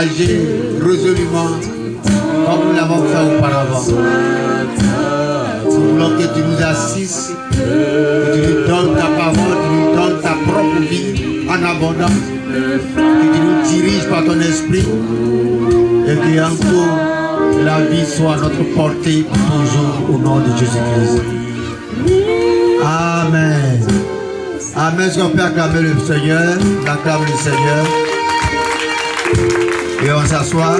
agir résolument comme nous l'avons fait auparavant. Nous voulons que tu nous assistes, que tu nous donnes ta parole, que tu nous donnes ta propre vie en abondance, que tu nous diriges par ton esprit et que en tout la vie soit à notre portée toujours au nom de Jésus-Christ. Amen. Amen. Est-ce qu'on peut acclamer le Seigneur? On acclame le Seigneur. Et on s'assoit.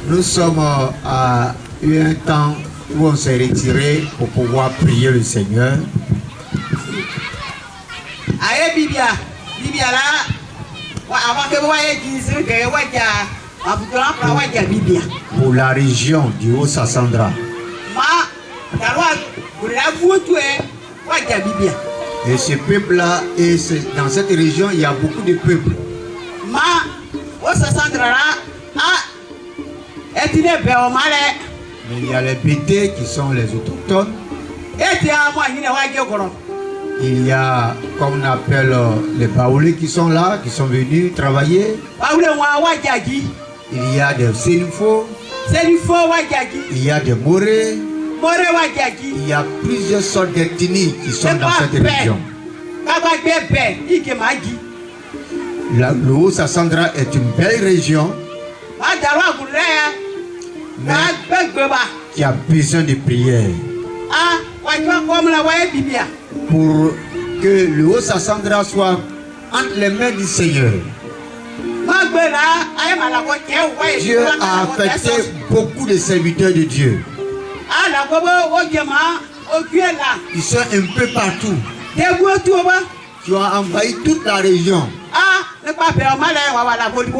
Nous sommes à un temps où on s'est retiré pour pouvoir prier le Seigneur. Aïe Bibia, Bibia là, avant que vous voyez qu'ils que pour la région du Haut-Sassandra. Et ce peuple-là, et dans cette région, il y a beaucoup de peuples. Mais il y a les Bétés qui sont les autochtones. Il y a, comme on appelle, les Baoulés qui sont là, qui sont venus travailler. Il y a des Sénifo. Il y a des Morés. Il y a plusieurs sortes d'ethnies qui sont dans cette région. Le Haut-Sassandra est une belle région, mais qui a besoin de prière. Pour que le Haut-Sassandra soit entre les mains du Seigneur. Dieu a affecté beaucoup de serviteurs de Dieu. Ils sont un peu partout. Qui ont envahi toute la région.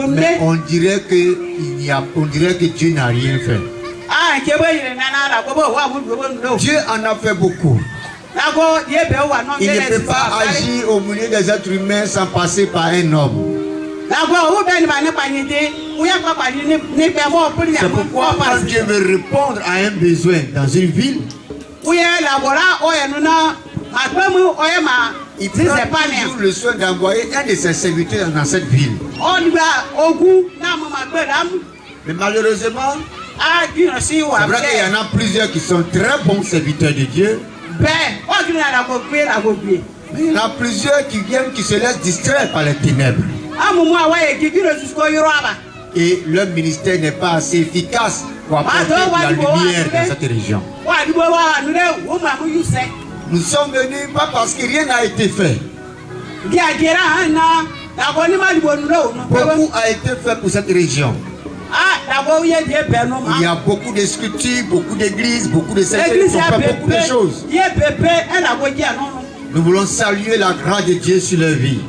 Mais on dirait que Dieu n'a rien fait. Dieu en a fait beaucoup. Il ne peut pas agir au milieu des êtres humains sans passer par un homme. C'est pourquoi quand Dieu veut répondre à un besoin dans une ville, il prend toujours le soin d'envoyer un de ses serviteurs dans cette ville. Mais malheureusement, c'est vrai qu'il y en a plusieurs qui sont très bons serviteurs de Dieu. Mais il y en a plusieurs qui viennent, qui se laissent distraire par les ténèbres. Et leur ministère n'est pas assez efficace pour apporter la lumière dans cette région. Nous sommes venus pas parce que rien n'a été fait. Beaucoup a été fait pour cette région. Il y a beaucoup de structures, beaucoup d'églises, beaucoup de sectes qui ont fait beaucoup de choses. Nous voulons saluer la grâce de Dieu sur leur vie.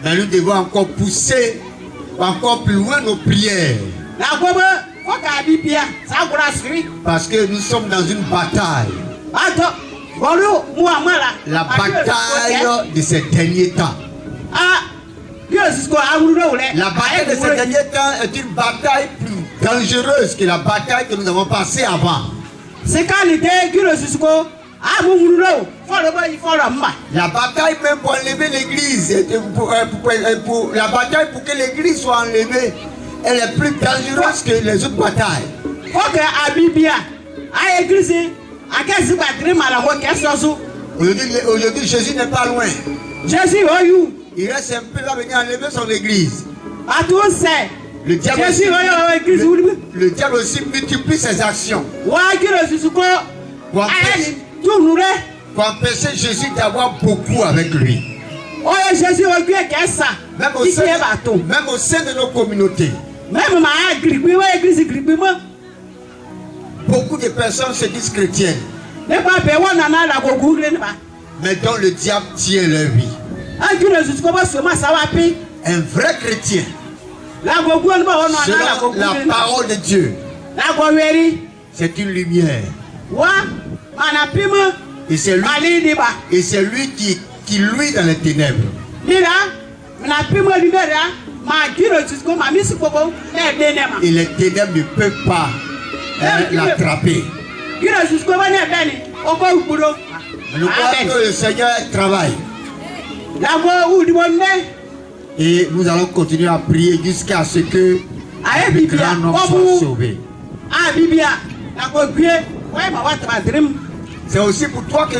Mais nous devons encore pousser encore plus loin nos prières. Parce que nous sommes dans une bataille. La bataille de ces derniers temps. La bataille de ces derniers temps est une bataille plus dangereuse que la bataille que nous avons passée avant. La bataille même pour enlever l'église, la bataille pour que l'église soit enlevée, elle est plus dangereuse que les autres batailles. Aujourd'hui, Jésus n'est pas loin. Il reste un peu, va venir enlever son église. Le diable aussi multiplie ses actions. Pour empêcher Jésus d'avoir beaucoup avec lui. Même au sein de nos communautés. Beaucoup de personnes se disent chrétiennes. Mais dont le diable tient leur vie. Un vrai chrétien, selon la parole de Dieu, c'est une lumière. Et c'est lui qui luit dans les ténèbres. Et les ténèbres ne peuvent pas l'attraper. Nous croyons que le Seigneur travaille. Et nous allons continuer à prier jusqu'à ce que le grand nombre soit sauvé. C'est aussi pour toi que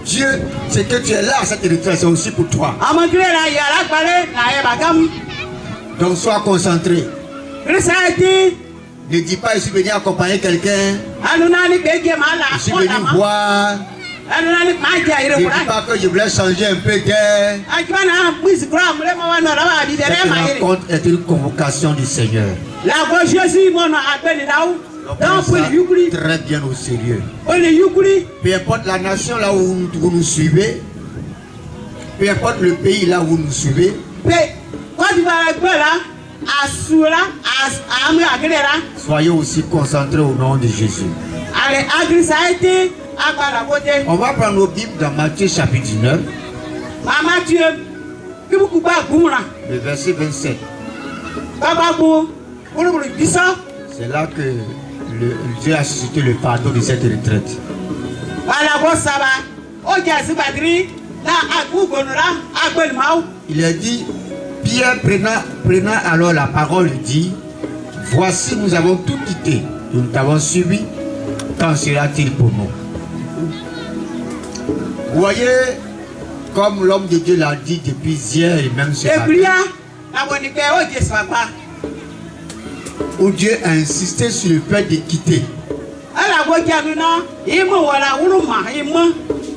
Dieu, c'est que tu es là à cette retraite, c'est aussi pour toi. Donc sois concentré. Ne dis pas, je suis venu accompagner quelqu'un. Je suis venu voir. Ne dis pas que je voulais changer un peu d'air. Cette rencontre est une convocation du Seigneur. Très bien au sérieux. Peu importe la nation là où vous nous suivez, peu importe le pays là où vous nous suivez, soyez aussi concentrés au nom de Jésus. On va prendre nos Bibles dans Matthieu chapitre 19, le verset 27. C'est là que Dieu a suscité le pardon de cette retraite. Il a dit, Pierre prenant alors la parole, il dit, voici nous avons tout quitté, nous t'avons suivi, qu'en sera-t-il pour nous? Vous voyez, comme l'homme de Dieu l'a dit depuis hier et même ce matin, où Dieu a insisté sur le fait de quitter.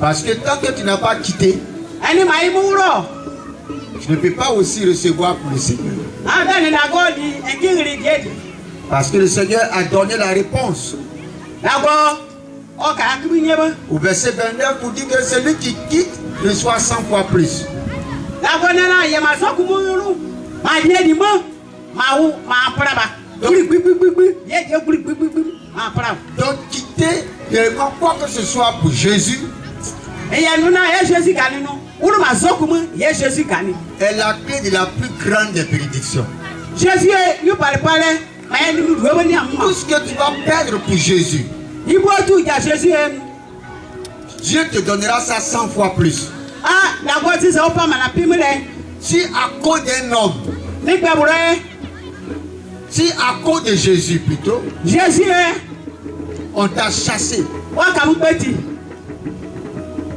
Parce que tant que tu n'as pas quitté, tu ne peux pas aussi recevoir pour le Seigneur. Parce que le Seigneur a donné la réponse. Au verset 29, vous dit que celui qui quitte reçoit 100 fois plus. Donc quitter réellement quoi que ce soit pour Jésus est la clé de la plus grande des bénédictions. Tout ce que tu vas perdre pour Jésus, Dieu te donnera ça 100 fois plus. Si à cause d'un homme, si à cause de Jésus plutôt, on t'a chassé,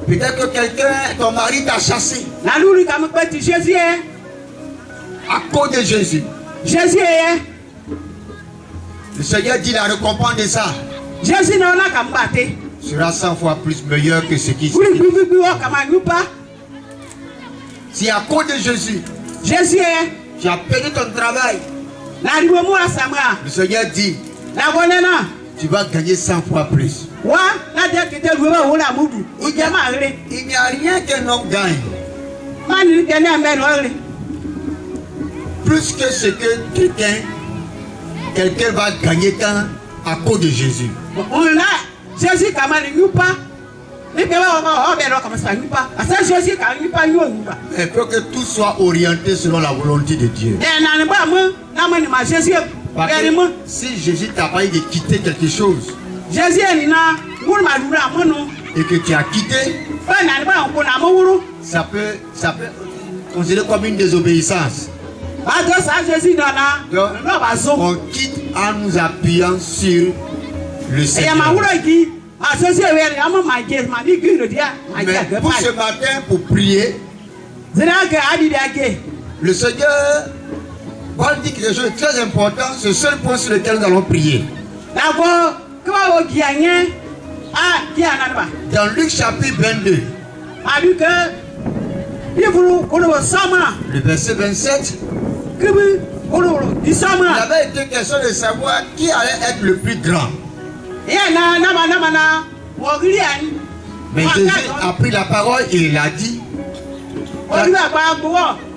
peut-être que quelqu'un, ton mari t'a chassé, à cause de Jésus, le Seigneur dit la récompense de ça sera 100 fois plus meilleur que ce qui se dit. Si à cause de Jésus, tu as perdu ton travail, le Seigneur dit, tu vas gagner 100 fois plus. Il n'y a rien qu'un homme gagne plus que ce que quelqu'un va gagner à cause de Jésus. Il faut que tout soit orienté selon la volonté de Dieu. Parce que si Jésus t'a pas dit de quitter quelque chose et que tu as quitté, ça peut considérer comme une désobéissance. Donc, on quitte en nous appuyant sur le Seigneur. Mais pour ce matin, pour prier, le Seigneur va dire quelque chose de très important, c'est le seul point sur lequel nous allons prier. Dans Luc chapitre 22, le verset 27, il avait été question de savoir qui allait être le plus grand. Mais Jésus a pris la parole et il a dit,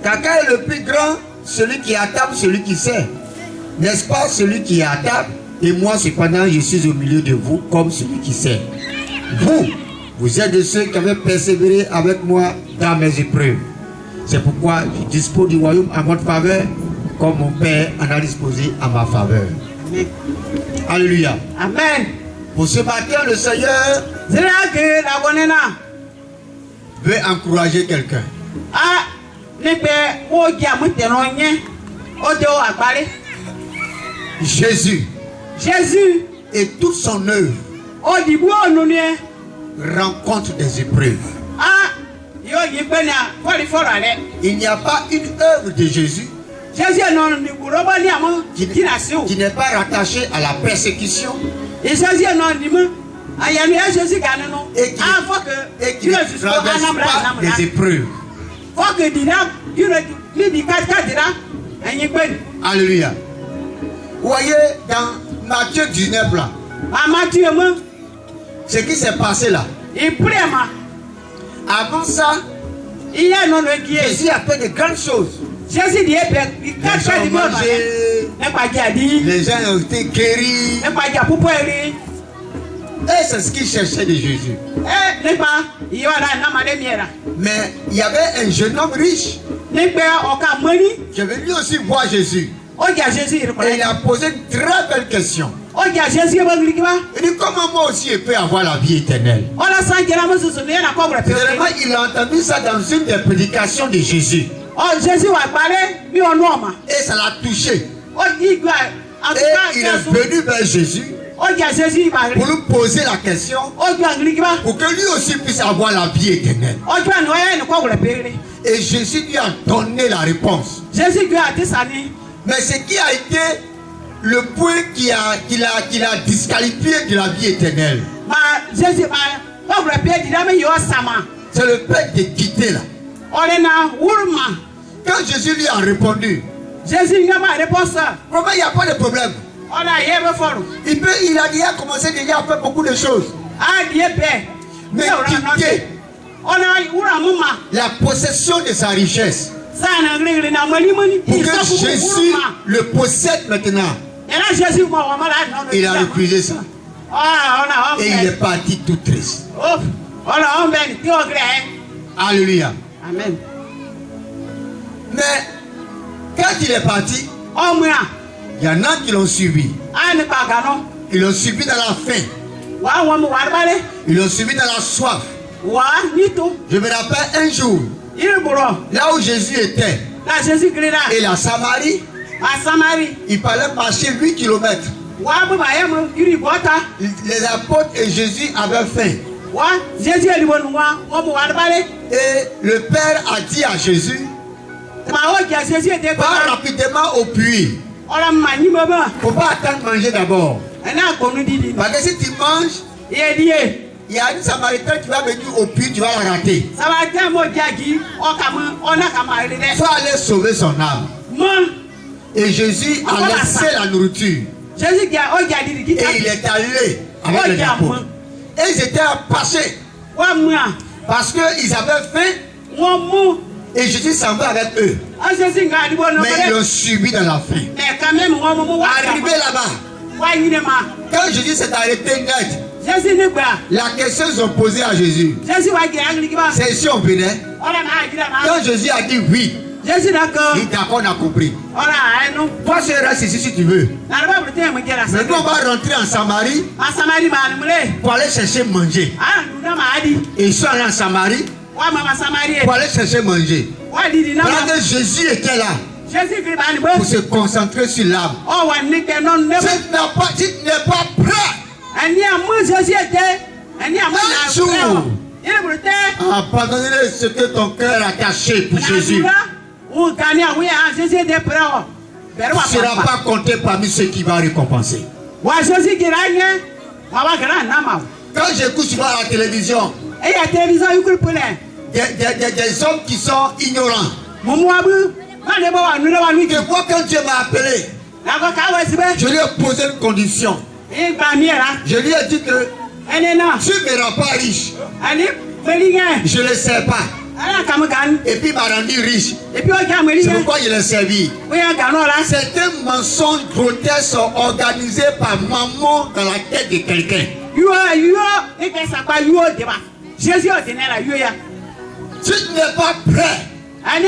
quelqu'un est le plus grand, celui qui est à table, celui qui sert. N'est-ce pas celui qui est à table? Et moi, cependant, je suis au milieu de vous comme celui qui sert. Vous êtes de ceux qui avaient persévéré avec moi dans mes épreuves. C'est pourquoi je dispose du royaume à votre faveur, comme mon Père en a disposé à ma faveur. Amen. Alléluia. Amen. Pour ce matin, le Seigneur veut encourager quelqu'un. Jésus et toute son œuvre rencontre des épreuves. Il n'y a pas une œuvre de Jésus qui n'est pas rattachée à la persécution et qui ne traverse pas des épreuves. Alléluia. Vous voyez dans Matthieu 19 là, ce qui s'est passé là. Avant ça, Jésus a fait de grandes choses. Les gens ont mangé, les gens ont été guéris. Et c'est ce qu'ils cherchaient de Jésus. Mais il y avait un jeune homme riche qui est venu aussi voir Jésus. Et il a posé une très belle question. Il dit comment moi aussi je peux avoir la vie éternelle. Il a entendu ça dans une des prédications de Jésus. Et ça l'a touché. Et il est venu vers Jésus pour lui poser la question pour que lui aussi puisse avoir la vie éternelle. Et Jésus lui a donné la réponse. Mais ce qui a été le point qui a disqualifié de la vie éternelle, c'est le fait de quitter là. Quand Jésus lui a répondu, comment il n'y a pas de problème? Il a déjà commencé déjà à faire beaucoup de choses. Mais quitter la possession de sa richesse pour que Jésus le possède maintenant, il a refusé ça. Et il est parti tout triste. Alléluia. Amen. Mais quand il est parti, il y en a qui l'ont suivi. Ils l'ont suivi dans la faim. Ils l'ont suivi dans la soif. Je me rappelle un jour, là où Jésus était, et la Samarie, il fallait marcher 8 km. Les apôtres et Jésus avaient faim. Et le Père a dit à Jésus, va rapidement au puits. Il ne faut pas attendre manger d'abord. Parce que si tu manges, il y a une Samaritaine qui va venir au puits, tu vas la rater. Il faut aller sauver son âme. Et Jésus a laissé la nourriture. Et il est allé avec les apôtres. Et ils étaient passés. Parce qu'ils avaient faim. Et Jésus s'en va avec eux. Mais ils l'ont suivi dans la faim. Arrivé là-bas, quand Jésus s'est arrêté net, la question qu'ils ont posée à Jésus, c'est si on venait. Quand Jésus a dit oui, il dit d'accord, on a compris. Toi, tu restes ici si tu veux. Maintenant, on va rentrer en Samarie pour aller chercher manger. Et ils sont allés en Samarie pour aller chercher manger. Pendant que Jésus était là pour se concentrer sur l'âme. Si tu n'es pas prêt, un jour, pardonnez ce que ton cœur a caché pour Jésus. Tu ne seras pas compté parmi ceux qui vont récompenser. Quand j'écoute souvent la télévision, des hommes qui sont ignorants. Que moi, quand Dieu m'a appelé, je lui ai posé une condition. Je lui ai dit que tu ne me rends pas riche. Je ne le sais pas. Et puis il m'a rendu riche. C'est pourquoi je l'ai servi. Certains mensonges grotesques sont organisés par maman dans la tête de quelqu'un. Si tu n'es pas prêt à te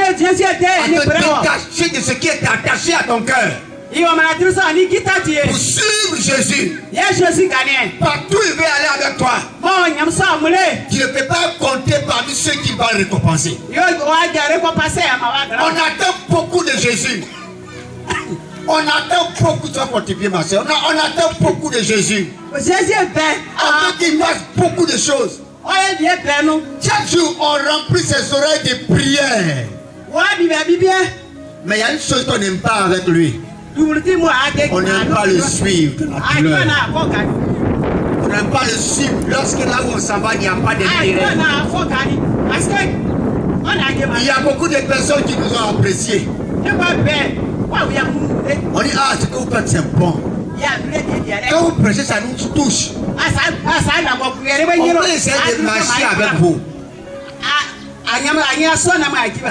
détacher de ce qui est attaché à ton cœur, Pour suivre Jésus. Partout il veut aller avec toi. Tu ne peux pas compter parmi ceux qui vont récompenser. On attend beaucoup de Jésus. On attend beaucoup, tu vas contribuer ma soeur. On attend beaucoup de Jésus. On veut qu'il fasse beaucoup de choses. Chaque jour, on remplit ses oreilles de prières. Mais il y a une chose qu'on n'aime pas avec lui. On n'aime pas le suivre de la douleur. On n'aime pas le suivre. Lorsque là où on s'en va, il n'y a pas d'intérêt. Il y a beaucoup de personnes qui nous ont appréciés. On dit, ah, ce que vous faites, c'est bon. Quand vous prêchez, ça nous touche. On peut essayer de marcher avec vous.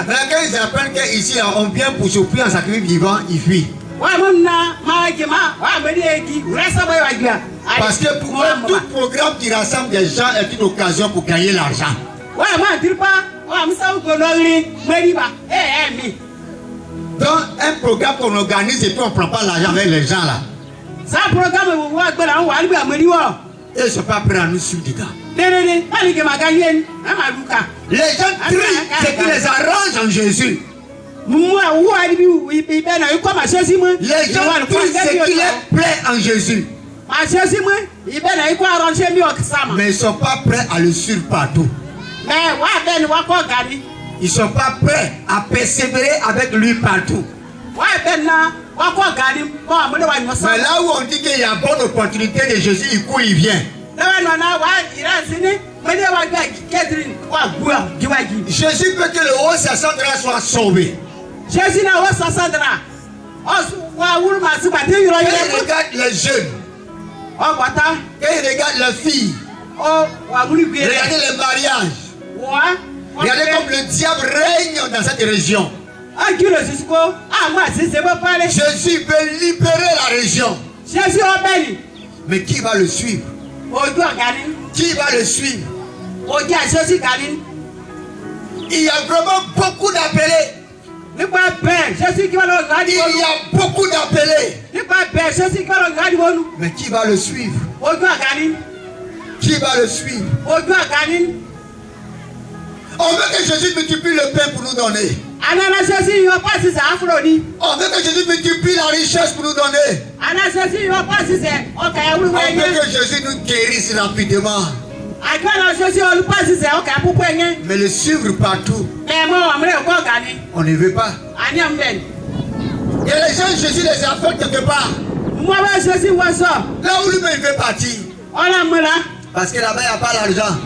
Mais quand ils apprennent qu'ici, on vient pour souffrir en sacrifice vivant, ils fuient. Parce que pour eux, tout programme qui rassemble des gens est une occasion pour gagner l'argent. Donc, un programme qu'on organise et puis on ne prend pas l'argent avec les gens là. Et ils ne sont pas prêts à nous suivre dedans. Les gens trient ce qui les arrange en Jésus. Les gens trient ce qui les plaît en Jésus. Mais ils ne sont pas prêts à le suivre partout. Ils ne sont pas prêts à persévérer avec lui partout. Mais là où on dit qu'il y a bonne opportunité de Jésus, il court, il vient. Jésus veut que le haut Sassandra soit sauvé. Quand il regarde les jeunes, quand il regarde les filles, regardez les mariages, regardez comme le diable règne dans cette région. Jésus veut libérer la région. Mais qui va le suivre? Qui va le suivre? Il y a vraiment beaucoup d'appelés. Il y a beaucoup d'appelés. Mais qui va le suivre? Qui va le suivre? On veut que Jésus multiplie le pain pour nous donner. On veut que Jésus multiplie la richesse pour nous donner. On veut que Jésus nous guérisse rapidement. Mais le suivre partout, on ne veut pas. Et les gens, Jésus les a fait quelque part. Là où lui-même il veut partir. Parce que là-bas il n'y a pas l'argent.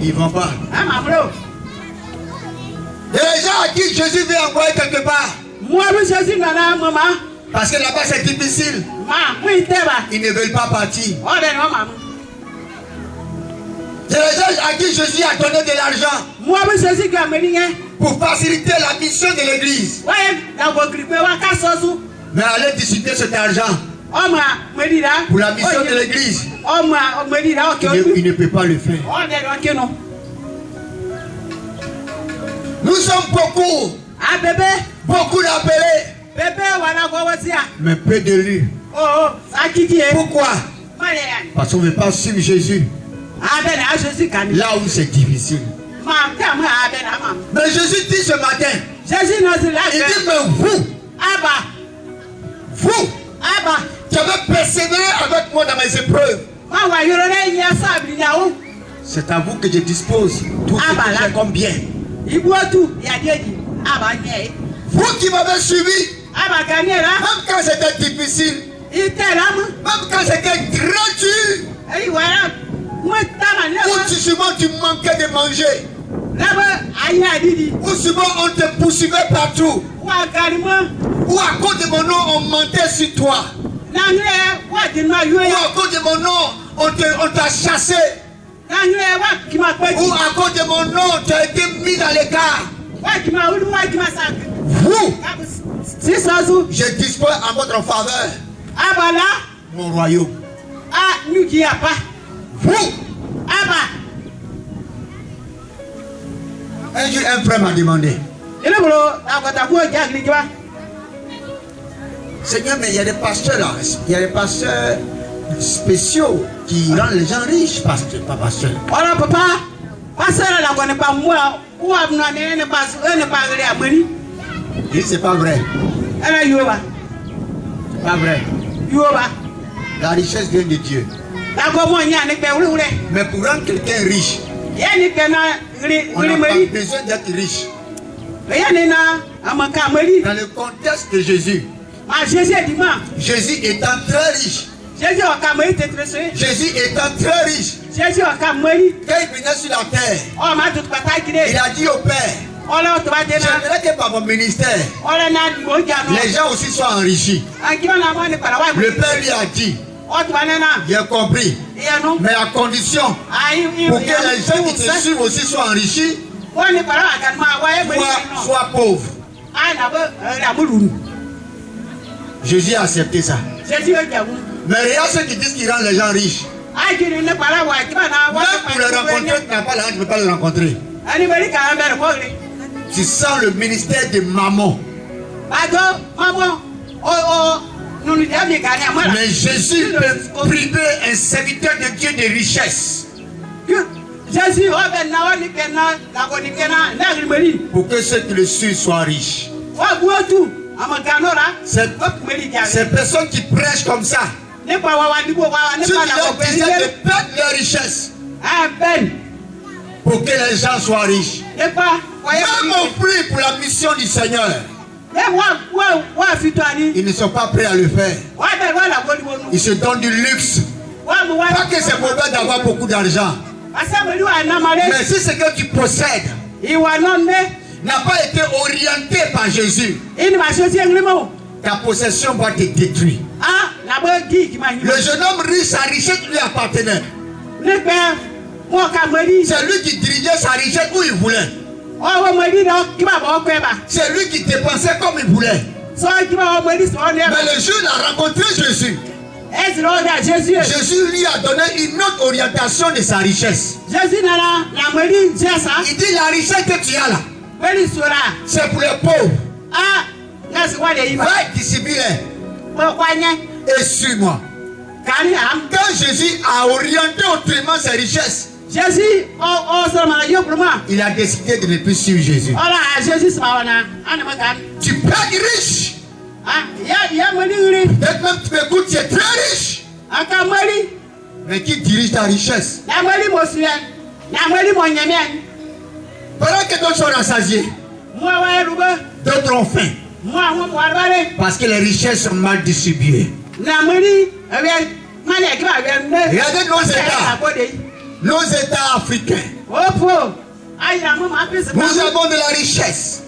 Ils ne vont pas. Et les gens à qui Jésus veut envoyer quelque part. Parce que là-bas c'est difficile. Ils ne veulent pas partir. Et les gens à qui Jésus a donné de l'argent pour faciliter la mission de l'église. Mais allez distribuer cet argent pour la mission de l'église. Il ne peut pas le faire. Nous sommes beaucoup. Beaucoup d'appelés. Mais peu d'élus. Pourquoi? Parce qu'on ne veut pas suivre Jésus. Là où c'est difficile. Mais Jésus dit ce matin, il dit, mais vous, qui avez persévéré avec moi dans mes épreuves, c'est à vous que je dispose tout ce que j'ai comme bien. Vous qui m'avez suivi, même quand c'était difficile, même quand c'était gratuit, ou souvent tu manquais de manger, ou souvent on te poursuivait partout, ou à cause de mon nom on mentait sur toi, ou à cause de mon nom on t'a chassé, ou à cause de mon nom tu as été mis à l'écart. Vous, je dispose en votre faveur mon royaume. Vous, un jour un frère m'a demandé, Seigneur, mais il y a des pasteurs là. Il y a des pasteurs spéciaux qui rendent les gens riches, pasteur, pas pasteur. Voilà, papa. Pasteur, là, on n'est pas moi. Où est-ce qu'on n'est pas allé à Mani? Et c'est pas vrai. Elle a Yoba. C'est pas vrai. Yoba. La richesse vient de Dieu. D'accord, moi, il y a un éclair. Mais pour rendre quelqu'un riche, Il y a un éclair. on n'a pas besoin d'être riche. Il y a un éclair. Dans le contexte de Jésus, Jésus dit moi. Jésus étant très riche, Jésus a camé très Jésus étant très riche, Jésus a camé. quand il venait sur la terre, Oh, ma toute bataille qui est. il a dit au Père, Oh là, tu vas dire. j'aimerais que par mon ministère, Oh là, les gens aussi soient enrichis. Le Père lui a dit, j'ai compris, mais à condition pour que les gens qui te suivent aussi soient enrichis, soient pauvres. Jésus a accepté ça. Mais regarde ceux qui disent qu'ils rendent les gens riches. Même pour les rencontrer, tu n'as pas l'argent, tu ne peux pas les rencontrer. Tu sens le ministère de maman. Mais Jésus peut priver un serviteur de Dieu de richesse. Pour que ceux qui le suivent soient riches. Ces personnes qui prêchent comme ça, tu leur disais de perdre leur richesse pour que les gens soient riches. Même au prix pour la mission du Seigneur, ils ne sont pas prêts à le faire. Ils se donnent du luxe. Pas que c'est mauvais d'avoir beaucoup d'argent. Mais si ce que tu possèdes n'a pas été orienté par Jésus, ta possession va te détruire. Le jeune homme riche, sa richesse lui appartenait. C'est lui qui dirigeait sa richesse où il voulait. C'est lui qui dépensait comme il voulait. Mais le jour où il a rencontré Jésus, Jésus lui a donné une autre orientation de sa richesse. Il dit la richesse que tu as là, c'est pour les pauvres. Va dissimuler et suis-moi. Quand Jésus a orienté autrement ses richesses, il a décidé de ne plus suivre Jésus. Tu peux être riche. Peut-être même tu m'écoutes, tu es très riche. Mais qui dirige ta richesse? Pendant que d'autres sont rassasiés, d'autres ont faim. Parce que les richesses sont mal distribuées. Regardez nos États africains. Nous avons de la richesse,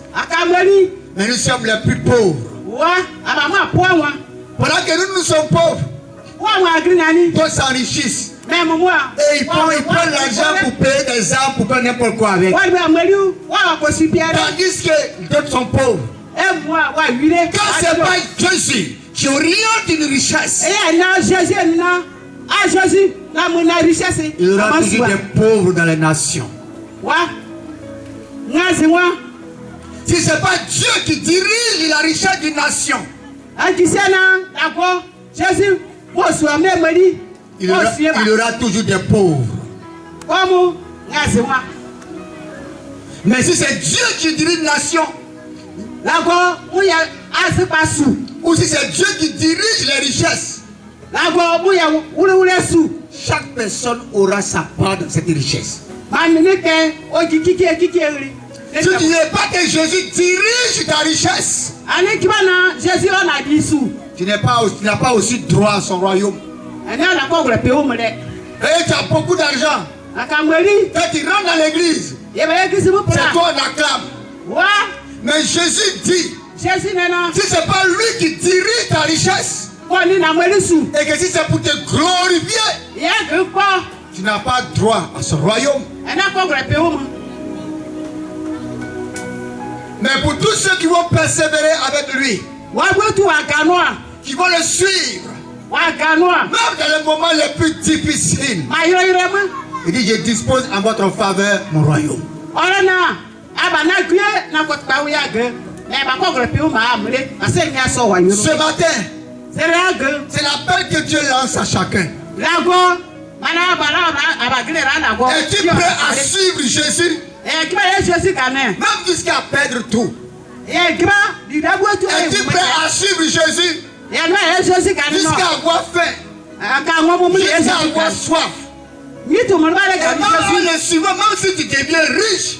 mais nous sommes les plus pauvres. Pendant que nous sommes pauvres, d'autres s'enrichissent. Et ils prennent l'argent pour payer des armes, pour faire n'importe quoi avec. Tandis que d'autres sont pauvres. Quand c'est pas Jésus qui oriente une richesse, il y aura toujours des pauvres dans les nations. Si ce n'est pas Dieu qui dirige la richesse d'une nation, il y aura toujours des pauvres. Mais si c'est Dieu qui dirige une nation, ou si c'est Dieu qui dirige les richesses, chaque personne aura sa part dans cette richesse. Si tu n'es pas que Jésus dirige ta richesse, tu n'as pas aussi droit à son royaume. Et tu as beaucoup d'argent. Quand tu rentres dans l'église, c'est toi on acclame. Mais Jésus dit, si ce n'est pas lui qui dirige ta richesse, et que si c'est pour te glorifier, tu n'as pas droit à ce royaume. Mais pour tous ceux qui vont persévérer avec lui, qui vont le suivre, même dans les moments les plus difficiles, il dit, je dispose en votre faveur mon royaume. Ce matin, c'est l'appel que Dieu lance à chacun. Es-tu prêt à suivre Jésus? Même jusqu'à perdre tout. Es-tu prêt à suivre Jésus? Jusqu'à avoir faim, jusqu'à avoir soif. Et même en le suivant, même si tu deviens riche,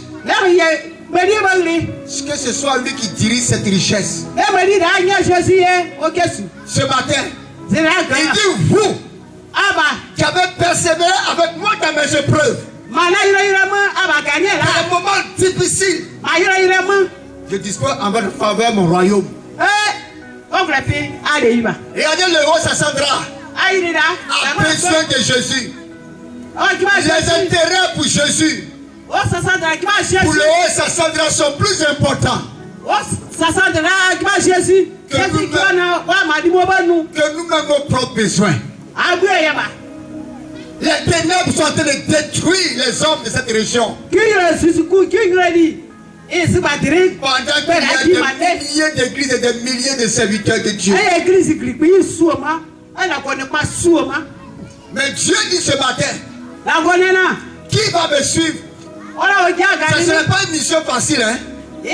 que ce soit lui qui dirige cette richesse. Ce matin, il dit vous qui avez persévéré avec moi dans mes épreuves, dans les moments difficiles, je dispose en votre faveur mon royaume. Regardez le roi Sassandra a besoin de Jésus. Les intérêts pour Jésus, pour le roi Sassandra, sont plus importants que nous-mêmes nos propres besoins. Les ténèbres sont en train de détruire les hommes de cette région. Pendant qu'il y a des milliers d'églises et des milliers de serviteurs de Dieu. Mais Dieu dit ce matin, qui va me suivre? Ce ne serait pas une mission facile, hein? Tu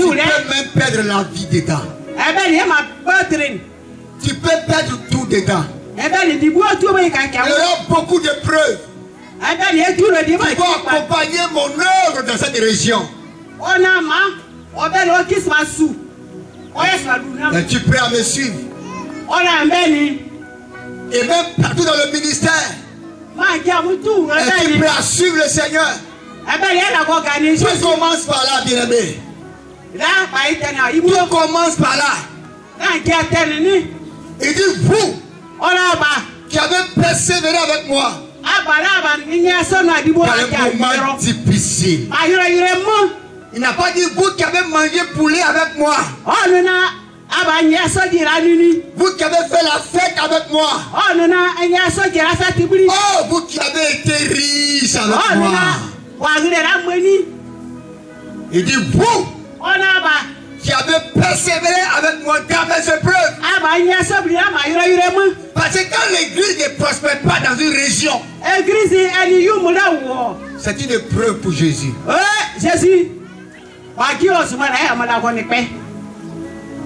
peux même perdre la vie dedans. Tu peux perdre tout dedans. Il y aura beaucoup de preuves qui vont accompagner mon œuvre dans cette région. Es-tu prêt à me suivre? Et même partout dans le ministère, es-tu prêt à suivre le Seigneur? Tout commence par là, bien-aimé. Tout commence par là. Il dit vous qui avez persévéré avec moi dans les moments difficiles. Il n'a pas dit vous qui avez mangé poulet avec moi, vous qui avez fait la fête avec moi, oh vous qui avez été riche avec moi. Il dit vous qui avez persévéré avec moi dans mes épreuves. Parce que quand l'église ne prospère pas dans une région, c'est une épreuve pour Jésus.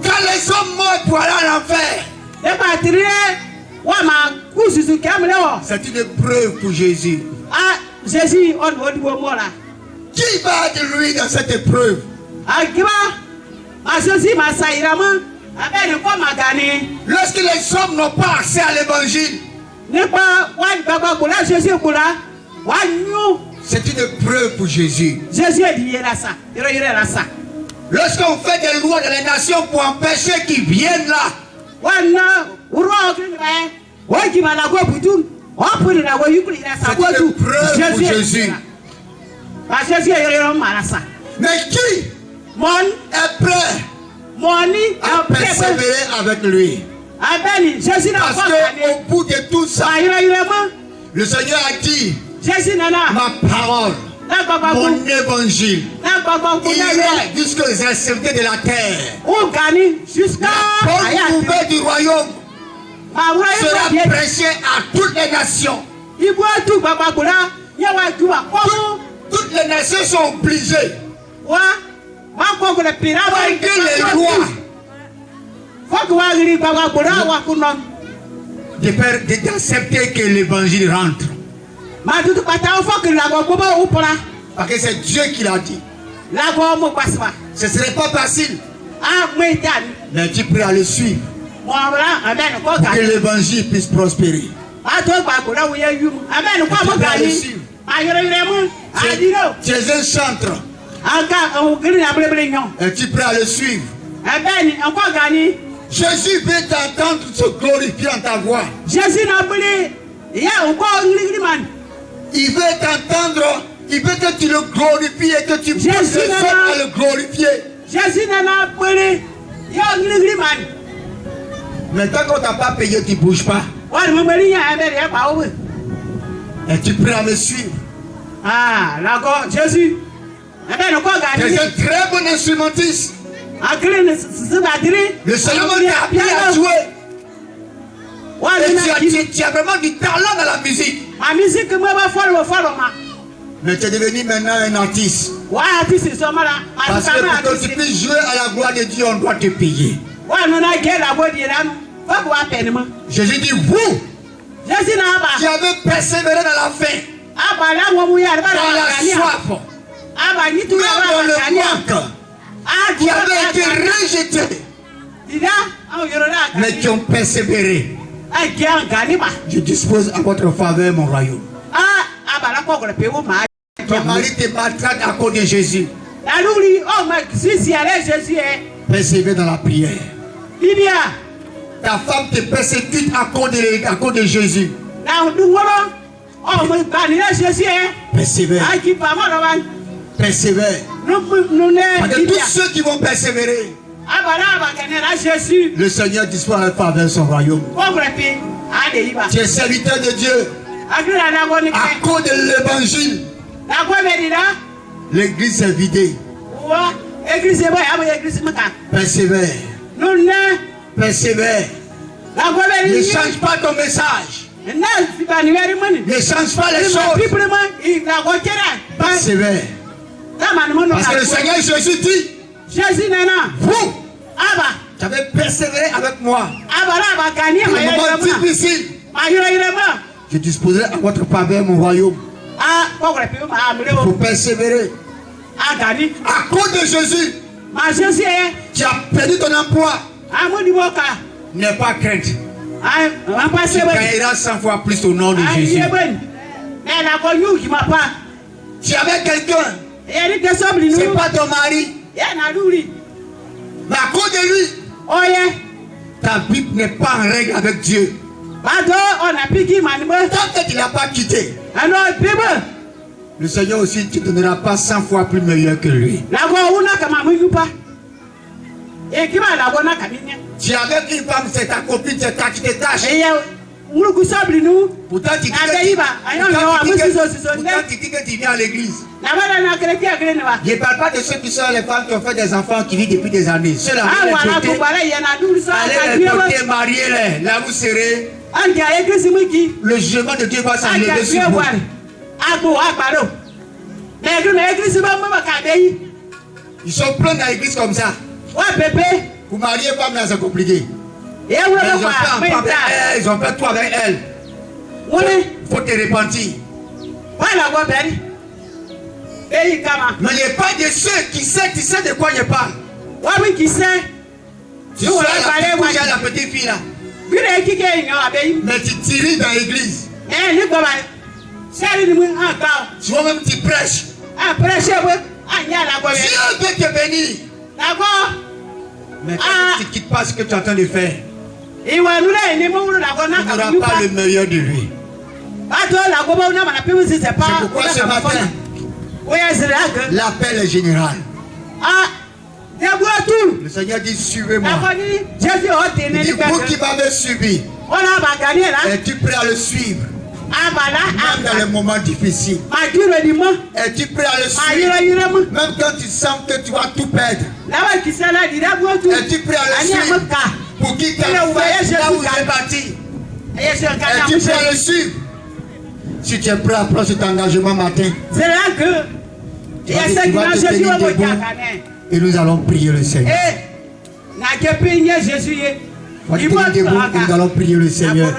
Quand les hommes meurent pour aller en enfer, c'est une épreuve pour Jésus. Qui va de lui dans cette épreuve? Lorsque les hommes n'ont pas accès à l'évangile, c'est une épreuve pour Jésus. Lorsqu'on fait des lois dans les nations pour empêcher qu'ils viennent là, c'est une épreuve pour Jésus. Mais qui est prêt à persévérer avec lui? Parce qu'au bout de tout ça, le Seigneur a dit, ma parole, mon évangile, il ira jusqu'aux extrémités de la terre. La bonne nouvelle du royaume sera prêchée à toutes les nations. Toutes les nations sont obligées, malgré les lois, d'accepter que l'évangile rentre. Parce que c'est Dieu qui l'a dit. Ce ne serait pas facile, mais tu es prêt à le suivre pour que l'évangile puisse prospérer. Tu es un chantre. Es-tu prêt à le suivre? Jésus veut t'entendre se glorifier en ta voix. Il veut t'entendre, il veut que tu le glorifies et que tu puisses les autres à le glorifier. Mais tant qu'on t'a pas payé, tu ne bouges pas. Es-tu prêt à me suivre? Jésus. Tu es un très bon instrumentiste. Le Seigneur t'a appris à jouer. Et tu as vraiment du talent dans la musique. Mais tu es devenu maintenant un artiste. Parce que pour que tu puisses jouer à la gloire de Dieu, on doit te payer. Jésus dit, vous qui avez persévéré dans la faim, dans la soif, même dans le manque, qui avaient été rejetés, mais qui ont persévéré, je dispose à votre faveur mon royaume. Ton mari te maltraite à cause de Jésus. Persévère dans la prière. Ta femme te persécute à cause de Jésus. Persévère. Persévère. Parce que tous ceux qui vont persévérer, le Seigneur dispose à faveur son royaume. Tu es serviteur de Dieu. À cause de l'évangile, l'église est vidée. Persévère. Persévère. Ne change pas ton message. Ne change pas les choses. Persévère. Parce que le Seigneur Jésus dit, vous, tu avez persévéré avec moi. Dans les moments difficiles, je disposerai à votre faveur mon royaume. Il faut persévérer. À cause de Jésus, tu as perdu ton emploi. N'aie pas crainte. Tu gagneras 100 fois plus au nom de Jésus. Tu avais quelqu'un, c'est pas ton mari, mais à cause de lui, ta Bible n'est pas en règle avec Dieu. Tant que tu ne l'as pas quitté, le Seigneur aussi ne te donnera pas 100 fois plus meilleur que lui. Tu es avec une femme, c'est ta copine, c'est ta qui te cache. Pourtant tu dis que tu viens à l'église. Je ne parle pas de ceux qui sont les femmes qui ont fait des enfants qui vivent depuis des années. Ceux-là, allez les porter, mariez-les. Là vous serez. Le jugement de Dieu va s'enlever sur vous. Ils sont pleins dans l'église comme ça. Pour marier femme là c'est compliqué. Ils ont fait tout avec elle. Il faut te repentir. Mais il n'y a pas de ceux qui savent de quoi je parle. Tu sois la petite fille là. Mais tu tires dans l'église. Tu vois même tu prêches. Dieu veut te bénir. Mais quand tu ne quittes pas ce que tu es en train de faire, tu n'auras pas le meilleur de lui. C'est pourquoi ce matin, l'appel est général. Le Seigneur dit suivez-moi. Il dit vous qui m'avez suivi, es-tu prêt à le suivre? Même dans les moments difficiles. Es-tu prêt à le suivre? Même quand tu sens que tu vas tout perdre. Es-tu prêt à le suivre? Pour qui tu as fait là où il est bâti. Es-tu prêt à le suivre? Si tu es prêt à prendre cet engagement matin, tu vas te tenir debout et nous allons prier le Seigneur. Tu vas te tenir debout et nous allons prier le Seigneur.